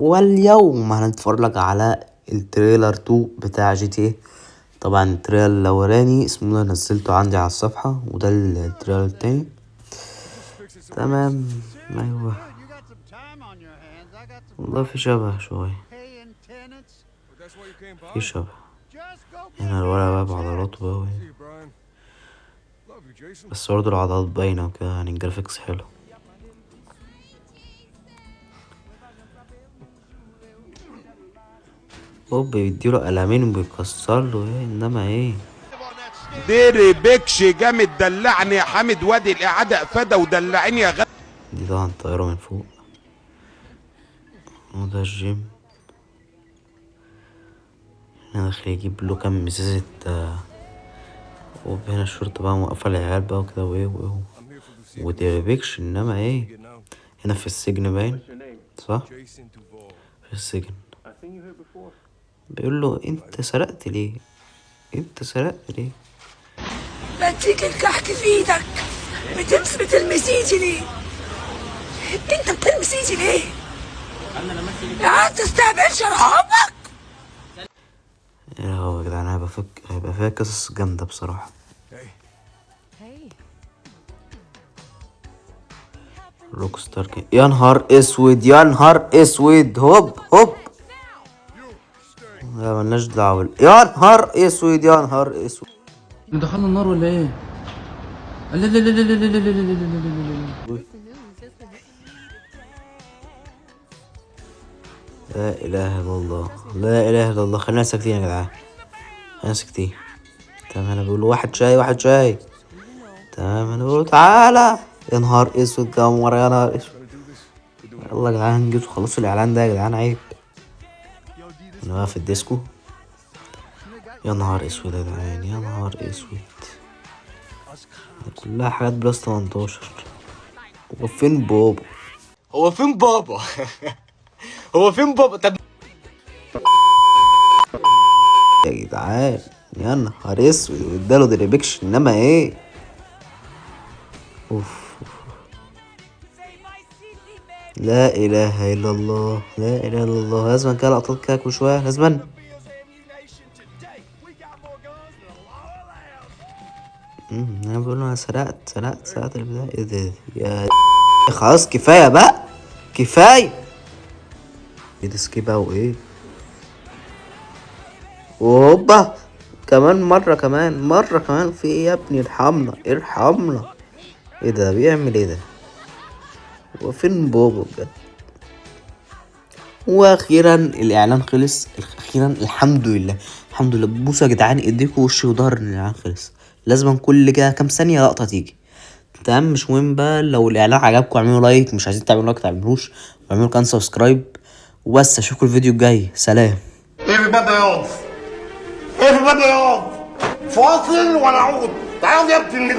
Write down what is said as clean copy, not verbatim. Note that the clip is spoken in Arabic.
واليوم هنتفرج على التريلر 2 بتاع جي تي. طبعا التريلر الاولاني اسمه ده نزلته عندي على الصفحة، وده التريلر التاني. تمام. ايوه والله في شبه شوية، في شبه هنا الولد بقى بعضلاته بقى، بس برضه العضلات باينة وكده، يعني الجرافيكس حلو. هوب بيديله قلمين وبيكسر له ايه، انما ايه ديري بيكش جامد دلعني يا حامد، وادي الاعاده افاده ودلعني يا دي طبعا طيارة من فوق، وده الجيم. هنا داخل يجيب له كام مزازة وهنا الشرطة بقى موقفة العيال بقى وكده وايه وايه، وديري بيكش انما ايه هنا في السجن باين صح، في السجن بيقول له انت سرقت ليه، انت سرقت ليه. بديك الكحك في ايدك، بتلمس ايدي ليه؟ انت بتلمس ايدي ليه؟ يا تستهبلش ارحمك. يا جدعان هيبقى فيها قصص جامدة بصراحة. روك ستار يا نهار اسود، يا نهار اسود، هوب هوب. لا ملناش دعوة، يا نهار اسود، يا نهار اسود. دخلنا النار ولا ايه؟ لا لا لا لا لا لا لا لا لا. لا اله الا الله، لا اله الا الله. خلينا ساكتين يا جدعان، خلينا ساكتين. تمام انا بقول واحد شاي واحد شاي. تمام انا بقول تعالى. يا نهار اسود كام مرة، يا نهار اسود. يلا يا جدعان انجزوا خلصوا الاعلان ده يا جدعان، عيب. انا واقف في الديسكو. يا نهار اسود يا جدعان، يا نهار اسود. كلها حاجات بلس 18. هو فين بابا؟ هو فين بابا؟ هو فين بابا؟ طب يا جدعان يا نهار اسود، واداله دريبكش انما ايه. اوف. لا اله الا الله، لا اله الا الله. لازم كده لقطات كده كل شويه لازم. انا بقول له انا سرقت البتاع. ايه ده يا خلاص كفايه بقى، كفايه. ايه ده سكيب بقى وايه. وهوبا كمان مرة كمان في ايه يا ابني، ارحمنا ارحمنا. ايه ده بيعمل ايه ده، هو فين بابا بجد. واخيرا الاعلان خلص، اخيرا الحمد لله الحمد لله. بصوا يا جدعان ايديكوا وش وضهر ان الاعلان خلص. لازم كل كده كام ثانية لقطة تيجي. تمام مش مهم بقى، لو الاعلان عجبكم اعملوا لايك، مش عايزين تعملوا لايك تعملوش، واعملوا كان سبسكرايب. وبس اشوفكم الفيديو الجاي، سلام. Everybody else. Everybody else. فاصل ونعود. تعالوا يا ابني.